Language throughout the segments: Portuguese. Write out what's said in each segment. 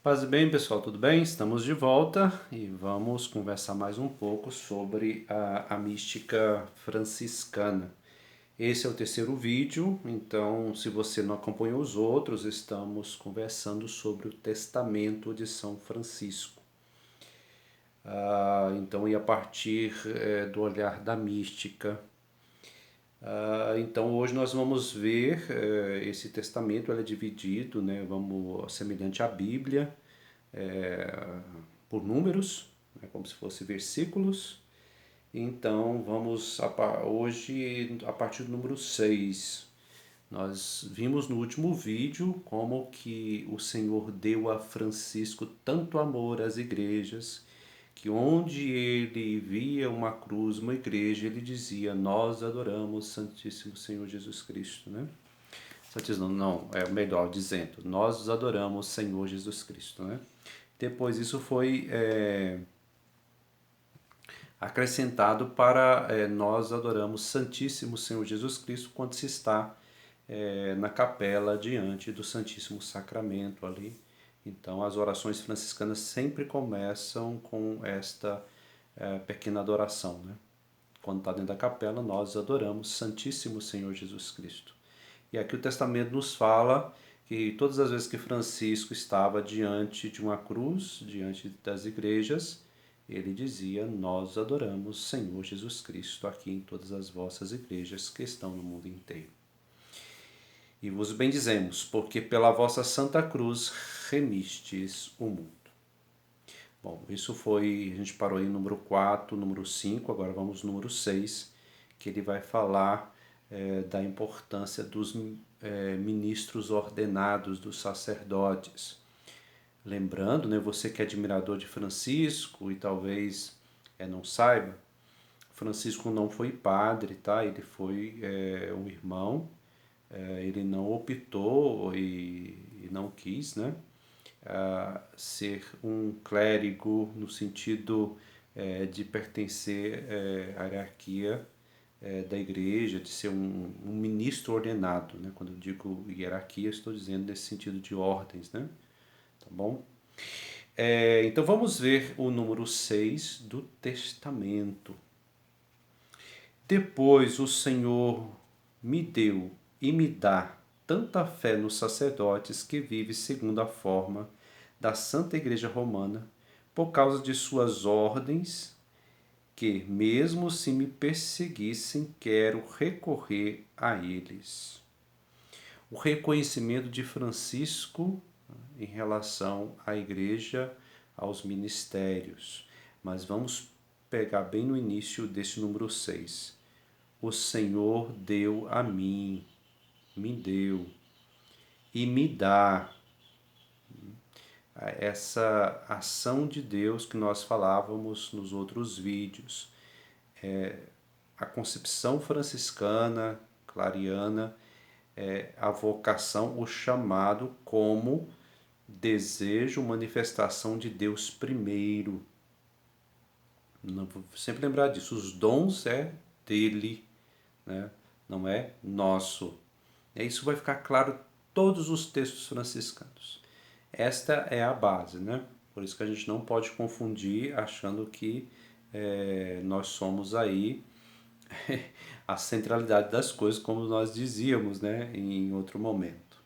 Paz e bem, pessoal, tudo bem? Estamos de volta e vamos conversar mais um pouco sobre a mística franciscana. Esse é o terceiro vídeo, então, se você não acompanhou os outros, estamos conversando sobre o Testamento de São Francisco. Então, e a partir do olhar da mística. Então, hoje nós vamos ver esse testamento, ele é dividido, né, semelhante à Bíblia, por números, né, como se fosse versículos. Então vamos hoje a partir do número 6. Nós vimos no último vídeo como que o Senhor deu a Francisco tanto amor às igrejas, que onde ele via uma cruz, uma igreja, ele dizia: nós adoramos Santíssimo Senhor Jesus Cristo, né? Santíssimo não, é melhor dizendo, nós adoramos Senhor Jesus Cristo, né? Depois isso foi acrescentado para nós adoramos Santíssimo Senhor Jesus Cristo quando se está na capela diante do Santíssimo Sacramento ali. Então as orações franciscanas sempre começam com esta pequena adoração, né? Quando está dentro da capela, nós adoramos Santíssimo Senhor Jesus Cristo. E aqui o Testamento nos fala que todas as vezes que Francisco estava diante de uma cruz, diante das igrejas, ele dizia: nós adoramos Senhor Jesus Cristo aqui em todas as vossas igrejas que estão no mundo inteiro. E vos bendizemos, porque pela vossa santa cruz remistes o mundo. Bom, isso foi, a gente parou em número 4, número 5, agora vamos no número 6, que ele vai falar da importância dos ministros ordenados, dos sacerdotes. Lembrando, né, você que é admirador de Francisco e talvez não saiba, Francisco não foi padre, tá? Ele foi um irmão, ele não optou e não quis, né? Ser um clérigo no sentido de pertencer à hierarquia da igreja, de ser um ministro ordenado, né? Quando eu digo hierarquia, estou dizendo nesse sentido de ordens, né? Tá bom? Então vamos ver o número 6 do testamento. Depois o Senhor me deu e me dá tanta fé nos sacerdotes que vive segundo a forma da Santa Igreja Romana, por causa de suas ordens, que, mesmo se me perseguissem, quero recorrer a eles. O reconhecimento de Francisco em relação à Igreja, aos ministérios. Mas vamos pegar bem no início desse número 6. O Senhor deu a mim, me deu e me dá. Essa ação de Deus que nós falávamos nos outros vídeos. A concepção franciscana, clariana, a vocação, o chamado como desejo, manifestação de Deus primeiro. Sempre lembrar disso, os dons é dele, né? Não é nosso. Isso vai ficar claro em todos os textos franciscanos. Esta é a base, né? Por isso que a gente não pode confundir achando que nós somos aí a centralidade das coisas, como nós dizíamos, né, em outro momento.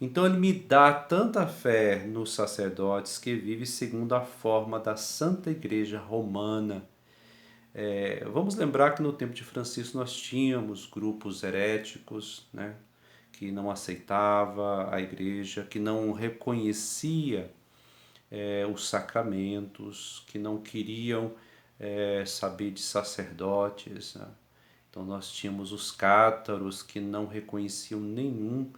Então ele me dá tanta fé nos sacerdotes que vive segundo a forma da Santa Igreja Romana. Vamos lembrar que no tempo de Francisco nós tínhamos grupos heréticos, né, que não aceitava a igreja, que não reconhecia os sacramentos, que não queriam saber de sacerdotes, né? Então nós tínhamos os cátaros que não reconheciam nenhum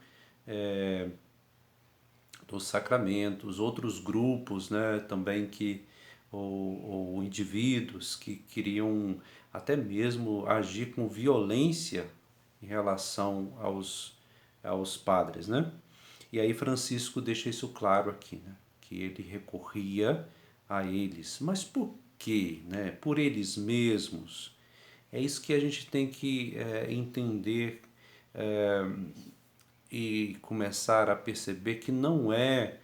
dos sacramentos, outros grupos, né, também que ou indivíduos que queriam até mesmo agir com violência em relação aos padres, né? E aí Francisco deixa isso claro aqui, né? Que ele recorria a eles. Mas por quê? Né? Por eles mesmos. É isso que a gente tem que entender e começar a perceber que não é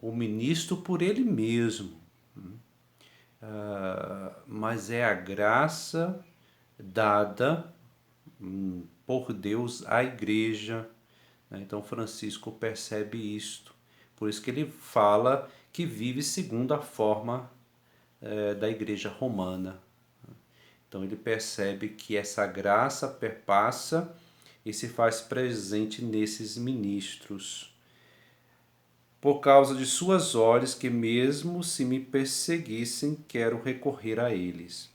o ministro por ele mesmo, mas é a graça dada por Deus à igreja, né? Então Francisco percebe isto, por isso que ele fala que vive segundo a forma da igreja romana. Então ele percebe que essa graça perpassa e se faz presente nesses ministros. Por causa de suas ordens, que mesmo se me perseguissem, quero recorrer a eles.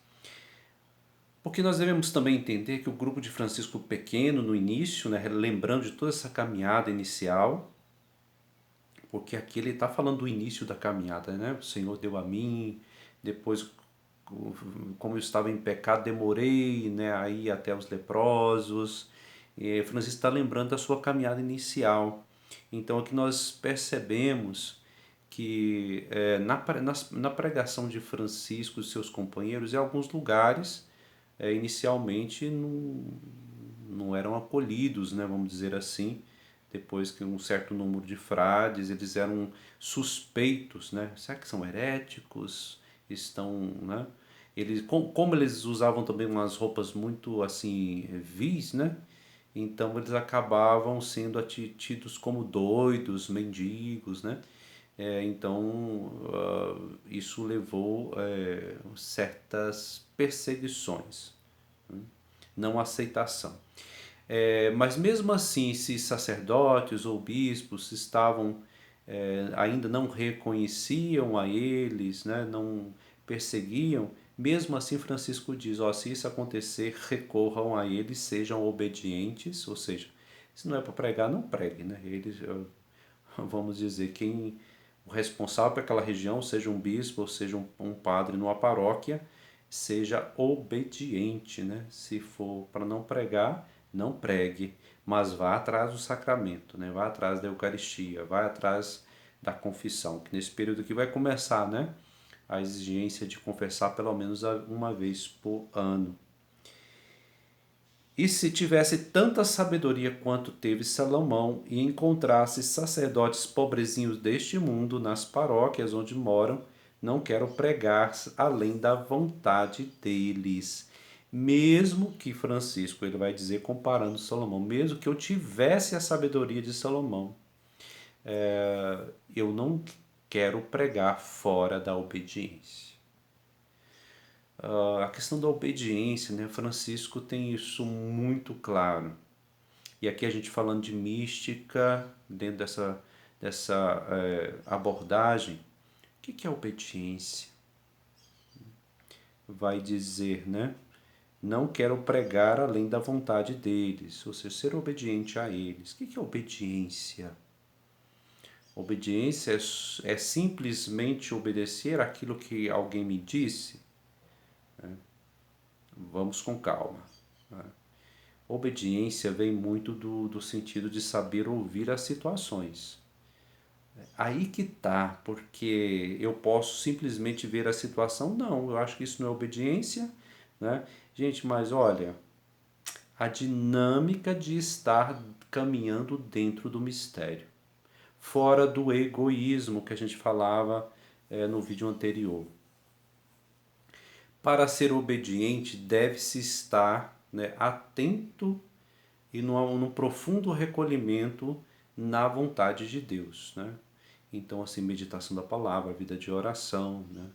Porque nós devemos também entender que o grupo de Francisco pequeno no início, né, lembrando de toda essa caminhada inicial, porque aqui ele está falando do início da caminhada, né? O Senhor deu a mim, depois, como eu estava em pecado, demorei, né, a ir até os leprosos. E Francisco está lembrando da sua caminhada inicial. Então aqui nós percebemos que na pregação de Francisco e seus companheiros, em alguns lugares, inicialmente não eram acolhidos, né, vamos dizer assim. Depois que um certo número de frades, eles eram suspeitos, né? Será que são heréticos? Estão, né? Eles, como eles usavam também umas roupas muito assim vis, né? Então eles acabavam sendo tidos como doidos, mendigos, né? Então isso levou certas perseguições, não aceitação. Mas mesmo assim, se sacerdotes ou bispos estavam ainda não reconheciam a eles, né, não perseguiam, mesmo assim Francisco diz, ó, se isso acontecer, recorram a eles, sejam obedientes, ou seja, se não é para pregar, não pregue, né? Eles, vamos dizer, quem o responsável por aquela região, seja um bispo ou seja um padre numa paróquia, seja obediente, né? Se for para não pregar, não pregue, mas vá atrás do sacramento, né? Vá atrás da Eucaristia, vá atrás da confissão, que nesse período aqui vai começar, né? A exigência de confessar pelo menos uma vez por ano. E se tivesse tanta sabedoria quanto teve Salomão e encontrasse sacerdotes pobrezinhos deste mundo nas paróquias onde moram, não quero pregar além da vontade deles. Mesmo que Francisco, ele vai dizer comparando Salomão, mesmo que eu tivesse a sabedoria de Salomão, eu não quero pregar fora da obediência. A questão da obediência, né? Francisco tem isso muito claro. E aqui a gente falando de mística, dentro dessa abordagem, o que é obediência? Vai dizer, né? Não quero pregar além da vontade deles, ou seja, ser obediente a eles. O que é obediência? Obediência é simplesmente obedecer aquilo que alguém me disse? Vamos com calma. Obediência vem muito do sentido de saber ouvir as situações. Aí que tá, porque eu posso simplesmente ver a situação? Não, eu acho que isso não é obediência, né? Gente, mas olha, a dinâmica de estar caminhando dentro do mistério, fora do egoísmo que a gente falava no vídeo anterior. Para ser obediente, deve-se estar, né, atento e no profundo recolhimento na vontade de Deus, né? Então, assim, meditação da palavra, vida de oração, né?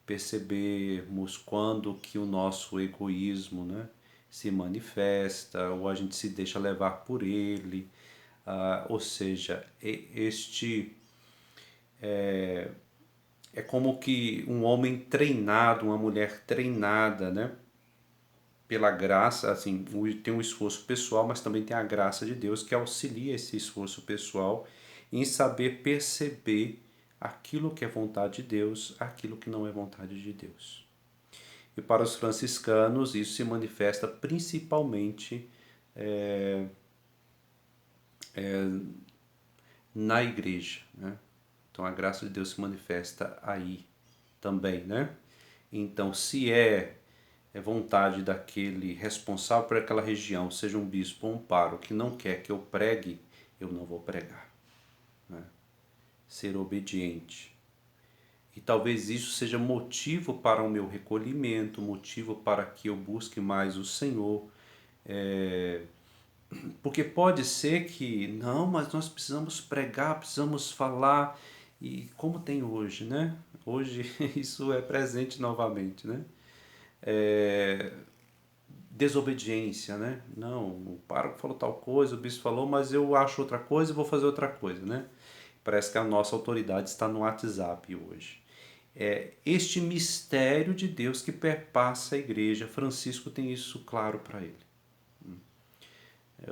Percebermos quando que o nosso egoísmo, né, se manifesta ou a gente se deixa levar por ele, ou seja, este é como que um homem treinado, uma mulher treinada, né? Pela graça, assim, tem um esforço pessoal, mas também tem a graça de Deus que auxilia esse esforço pessoal em saber perceber aquilo que é vontade de Deus, aquilo que não é vontade de Deus. E para os franciscanos, isso se manifesta principalmente na igreja, né? Então a graça de Deus se manifesta aí também, né? Então, se é vontade daquele responsável por aquela região, seja um bispo ou um pároco, que não quer que eu pregue, eu não vou pregar, né? ser obediente. E talvez isso seja motivo para o meu recolhimento, motivo para que eu busque mais o Senhor. Porque pode ser que, não, mas nós precisamos pregar, precisamos falar, e como tem hoje, né? Hoje isso é presente novamente, né? Desobediência, né? Não, o pároco falou tal coisa, o bispo falou, mas eu acho outra coisa e vou fazer outra coisa, né? Parece que a nossa autoridade está no WhatsApp hoje. É este mistério de Deus que perpassa a igreja. Francisco tem isso claro para ele.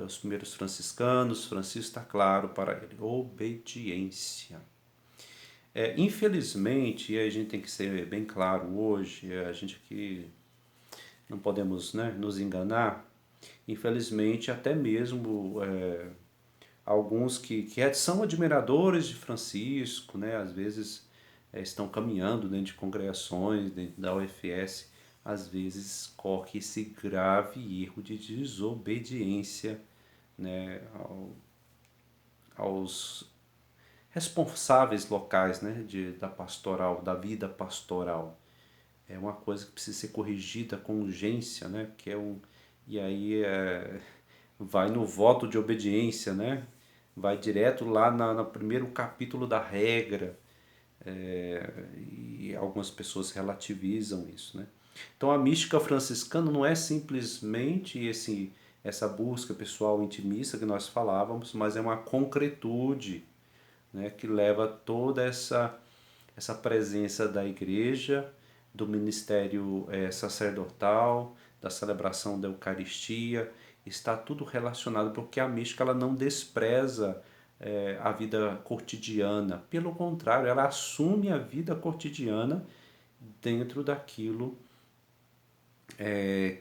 Os primeiros franciscanos, Francisco está claro para ele. Obediência. Infelizmente, e a gente tem que ser bem claro hoje, a gente aqui não podemos, né, nos enganar. Infelizmente, até mesmo alguns que são admiradores de Francisco, né, às vezes estão caminhando dentro de congregações, dentro da UFS, às vezes corre esse grave erro de desobediência, né, aos responsáveis locais, né, da pastoral, da vida pastoral. É uma coisa que precisa ser corrigida com urgência, né, que é e aí vai no voto de obediência, né, vai direto lá no primeiro capítulo da regra, e algumas pessoas relativizam isso, né. Então a mística franciscana não é simplesmente essa busca pessoal intimista que nós falávamos, mas é uma concretude, né, que leva toda essa presença da igreja, do ministério sacerdotal, da celebração da Eucaristia, está tudo relacionado, porque a mística ela não despreza a vida cotidiana, pelo contrário, ela assume a vida cotidiana dentro daquilo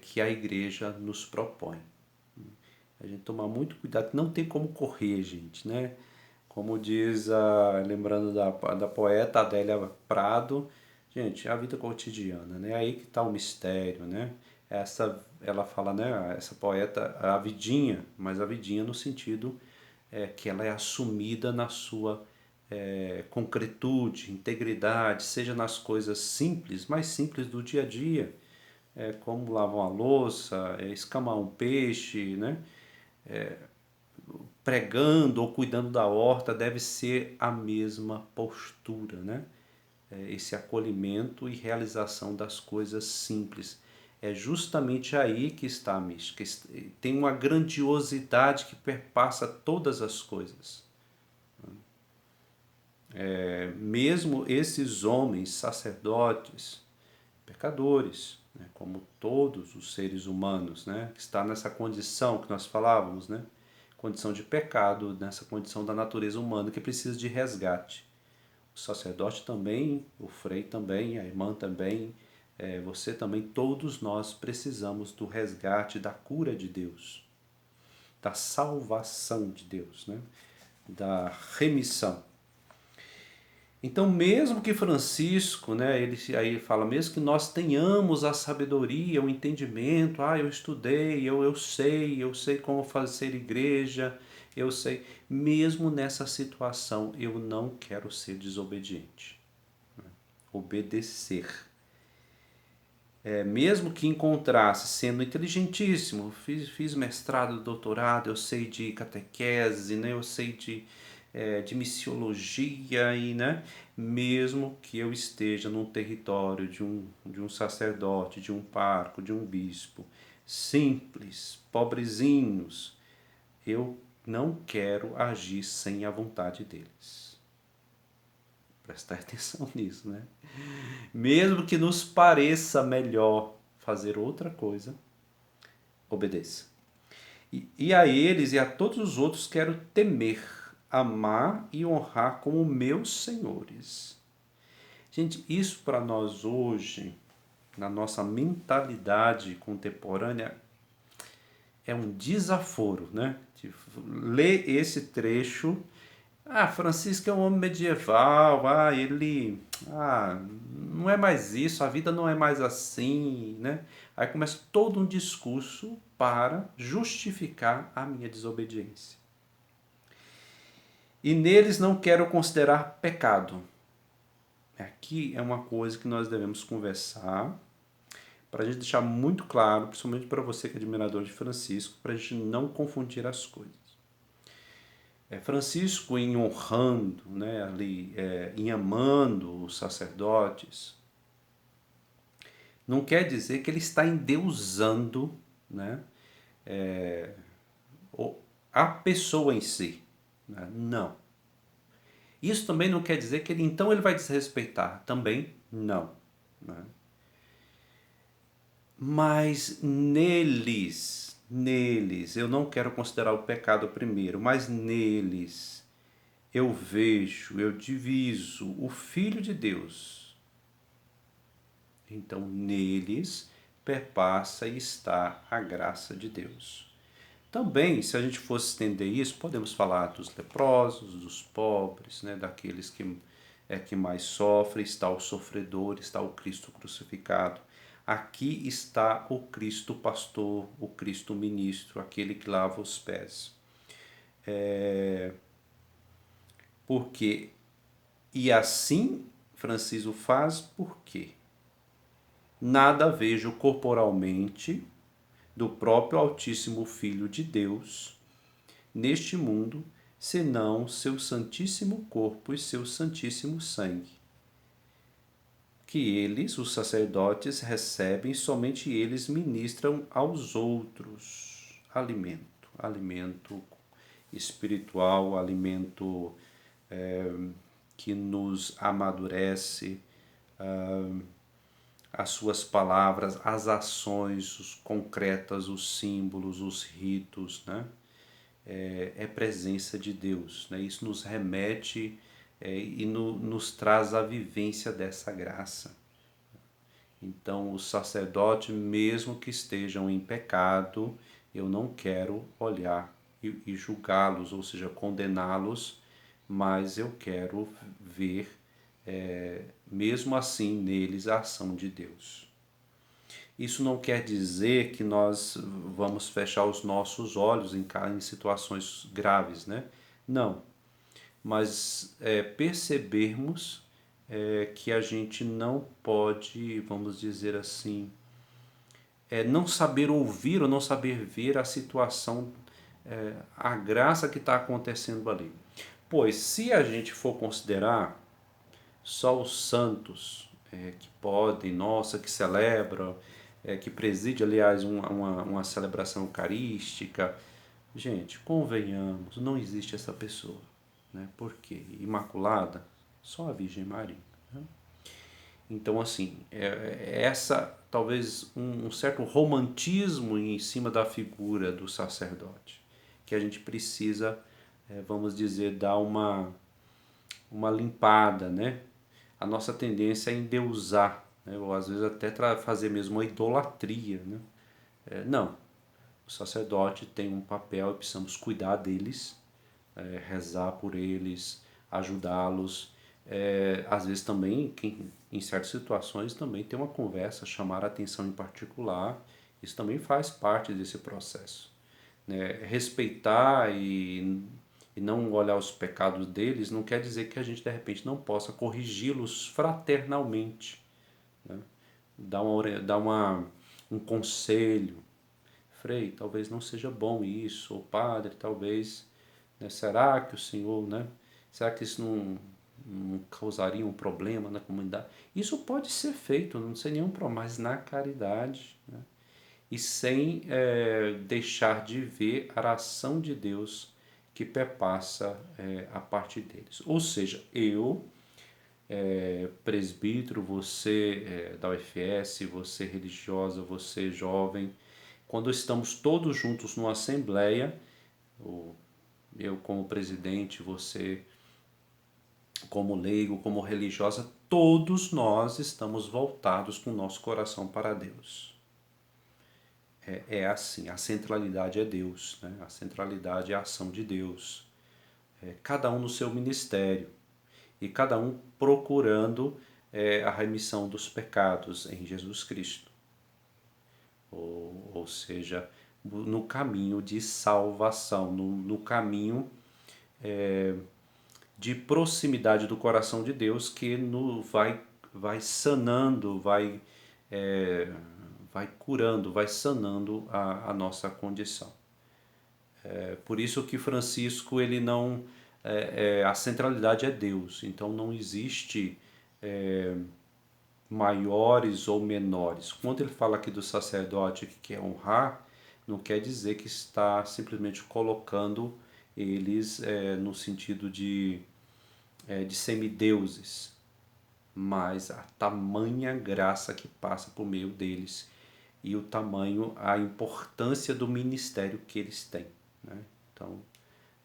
que a igreja nos propõe. A gente tomar muito cuidado, não tem como correr, gente, né? Como diz, lembrando da poeta Adélia Prado, gente, a vida cotidiana, né? Aí que está o mistério, né? Ela fala, né? Essa poeta, a vidinha, mas a vidinha no sentido que ela é assumida na sua concretude, integridade, seja nas coisas simples, mais simples do dia a dia, como lavar uma louça, escamar um peixe, né? Pregando ou cuidando da horta, deve ser a mesma postura, né? Esse acolhimento e realização das coisas simples. É justamente aí que está a mística. Tem uma grandiosidade que perpassa todas as coisas. Mesmo esses homens sacerdotes, pecadores, né? Como todos os seres humanos, né? Que está nessa condição que nós falávamos, né? Condição de pecado, nessa condição da natureza humana que precisa de resgate. O sacerdote também, o frei também, a irmã também, você também, todos nós precisamos do resgate, da cura de Deus, da salvação de Deus, né? Da remissão. Então, mesmo que Francisco, né, ele aí fala, mesmo que nós tenhamos a sabedoria, o entendimento, eu estudei, eu sei como fazer igreja, eu sei, mesmo nessa situação, eu não quero ser desobediente. Obedecer. Mesmo que encontrasse sendo inteligentíssimo, fiz mestrado, doutorado, eu sei de catequese, né? Eu sei de missiologia, e, né? Mesmo que eu esteja num território de um sacerdote, de um pároco, de um bispo, simples, pobrezinhos, eu não quero agir sem a vontade deles. Prestar atenção nisso, né? Mesmo que nos pareça melhor fazer outra coisa, obedeça. E a eles e a todos os outros quero temer, amar e honrar como meus senhores. Gente, isso para nós hoje, na nossa mentalidade contemporânea, é um desaforo, né? De ler esse trecho. Francisco é um homem medieval, não é mais isso, a vida não é mais assim, né? Aí começa todo um discurso para justificar a minha desobediência. E neles não quero considerar pecado. Aqui é uma coisa que nós devemos conversar, para a gente deixar muito claro, principalmente para você que é admirador de Francisco, para a gente não confundir as coisas. Francisco, em honrando, né, ali, em amando os sacerdotes, não quer dizer que ele está endeusando, né, a pessoa em si. Né? Não. Isso também não quer dizer que então ele vai desrespeitar. Também não. Né? Mas neles, eu não quero considerar o pecado primeiro, mas neles eu vejo, eu diviso o Filho de Deus. Então neles perpassa e está a graça de Deus. Também, se a gente fosse estender isso, podemos falar dos leprosos, dos pobres, né, daqueles que mais sofrem, está o sofredor, está o Cristo crucificado. Aqui está o Cristo pastor, o Cristo ministro, aquele que lava os pés. Porque, e assim Francisco faz, por quê? Nada vejo corporalmente do próprio Altíssimo Filho de Deus neste mundo, senão seu santíssimo corpo e seu santíssimo sangue, que eles, os sacerdotes, recebem, somente eles ministram aos outros alimento espiritual, alimento que nos amadurece, as suas palavras, as ações os concretas, os símbolos, os ritos, né? É presença de Deus. Né? Isso nos remete e nos traz a vivência dessa graça. Então, os sacerdotes, mesmo que estejam em pecado, eu não quero olhar e julgá-los, ou seja, condená-los, mas eu quero ver, mesmo assim, neles a ação de Deus. Isso não quer dizer que nós vamos fechar os nossos olhos em situações graves, né? Não. Mas percebermos que a gente não pode, vamos dizer assim, não saber ouvir ou não saber ver a situação, a graça que está acontecendo ali. Pois se a gente for considerar só os santos que podem, nossa, que celebram, que preside, aliás, uma celebração eucarística. Gente, convenhamos, não existe essa pessoa. Né? Por quê? Imaculada? Só a Virgem Maria. Né? Então, assim, essa talvez um certo romantismo em cima da figura do sacerdote, que a gente precisa, vamos dizer, dar uma limpada, né? A nossa tendência é endeusar, né? Ou às vezes até fazer mesmo uma idolatria, né? Não, o sacerdote tem um papel e precisamos cuidar deles, rezar por eles, ajudá-los. Às vezes também, em certas situações, também tem uma conversa, chamar a atenção em particular, isso também faz parte desse processo. Né? Respeitar e não olhar os pecados deles não quer dizer que a gente de repente não possa corrigi-los fraternalmente, né? Dar um conselho. Frei, talvez não seja bom isso, ou padre, talvez, né? Será que o senhor, né? Será que isso não causaria um problema na comunidade? Isso pode ser feito, não sei nenhum problema, mas na caridade, né? E sem deixar de ver a ação de Deus que perpassa a parte deles. Ou seja, eu, presbítero, você da UFS, você religiosa, você jovem, quando estamos todos juntos numa assembleia, eu como presidente, você como leigo, como religiosa, todos nós estamos voltados com o nosso coração para Deus. É assim, a centralidade é Deus, né? A centralidade é a ação de Deus. Cada um no seu ministério e cada um procurando a remissão dos pecados em Jesus Cristo. Ou seja, no caminho de salvação, no caminho de proximidade do coração de Deus que vai sanando, vai curando, vai sanando a nossa condição. Por isso que Francisco, ele não, a centralidade é Deus, então não existe maiores ou menores. Quando ele fala aqui do sacerdote que quer honrar, não quer dizer que está simplesmente colocando eles no sentido de semideuses, mas a tamanha graça que passa por meio deles e o tamanho, a importância do ministério que eles têm, né? Então,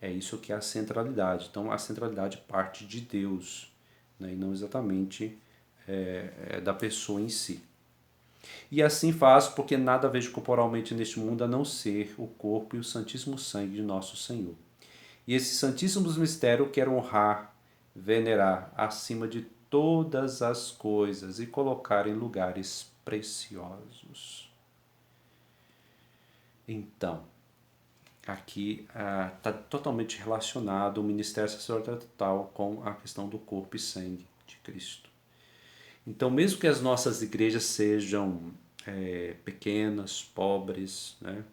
é isso que é a centralidade. Então, a centralidade parte de Deus, né? E não exatamente da pessoa em si. E assim faz, porque nada vejo corporalmente neste mundo a não ser o corpo e o santíssimo sangue de nosso Senhor. E esse santíssimo mistério quero honrar, venerar acima de todas as coisas e colocar em lugares preciosos. Então, aqui está totalmente relacionado o ministério sacerdotal com a questão do corpo e sangue de Cristo. Então, mesmo que as nossas igrejas sejam pequenas, pobres, né?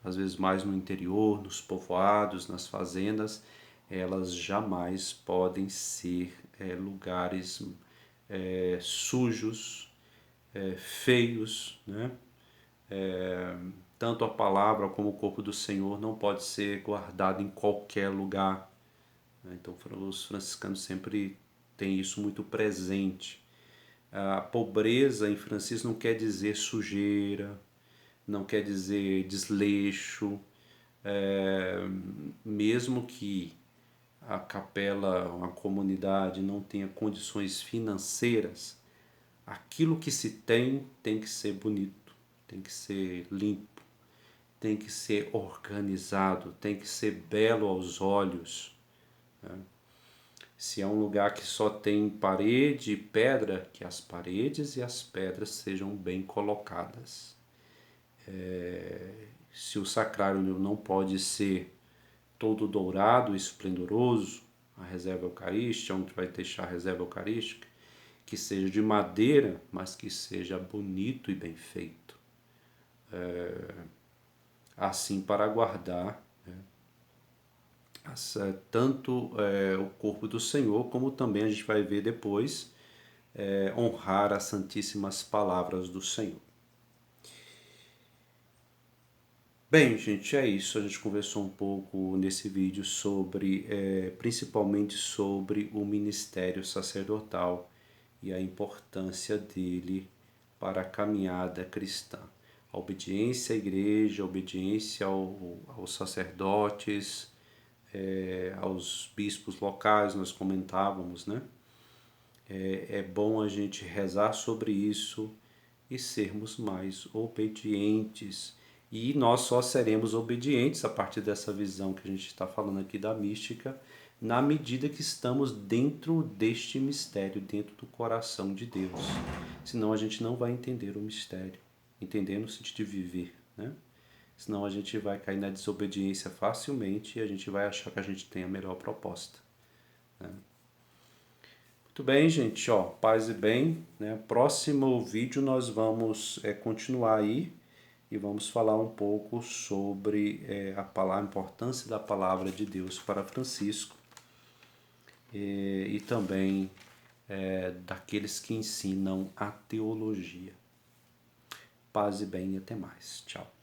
Às vezes mais no interior, nos povoados, nas fazendas, elas jamais podem ser lugares sujos, feios, né? Tanto a palavra como o corpo do Senhor não pode ser guardado em qualquer lugar, né? Então os franciscanos sempre têm isso muito presente. A pobreza em Francisco não quer dizer sujeira, não quer dizer desleixo, mesmo que a capela, uma comunidade não tenha condições financeiras, aquilo que se tem que ser bonito, tem que ser limpo, tem que ser organizado, tem que ser belo aos olhos, né? Se é um lugar que só tem parede e pedra, que as paredes e as pedras sejam bem colocadas. Se o sacrário não pode ser todo dourado e esplendoroso, a reserva eucarística, onde vai deixar a reserva eucarística, que seja de madeira, mas que seja bonito e bem feito. Assim para guardar, né, tanto o corpo do Senhor, como também a gente vai ver depois, honrar as santíssimas palavras do Senhor. Bem, gente, é isso. A gente conversou um pouco nesse vídeo sobre, principalmente sobre o ministério sacerdotal e a importância dele para a caminhada cristã. A obediência à igreja, a obediência aos sacerdotes, aos bispos locais, nós comentávamos, né? É bom a gente rezar sobre isso e sermos mais obedientes. E nós só seremos obedientes a partir dessa visão que a gente está falando aqui da mística, na medida que estamos dentro deste mistério, dentro do coração de Deus. Senão a gente não vai entender o mistério, entender no sentido de viver, né? Senão a gente vai cair na desobediência facilmente e a gente vai achar que a gente tem a melhor proposta, né? Muito bem, gente, ó, paz e bem, né? Próximo vídeo nós vamos continuar aí e vamos falar um pouco sobre a importância da palavra de Deus para Francisco e também daqueles que ensinam a teologia. Paz e bem e até mais. Tchau.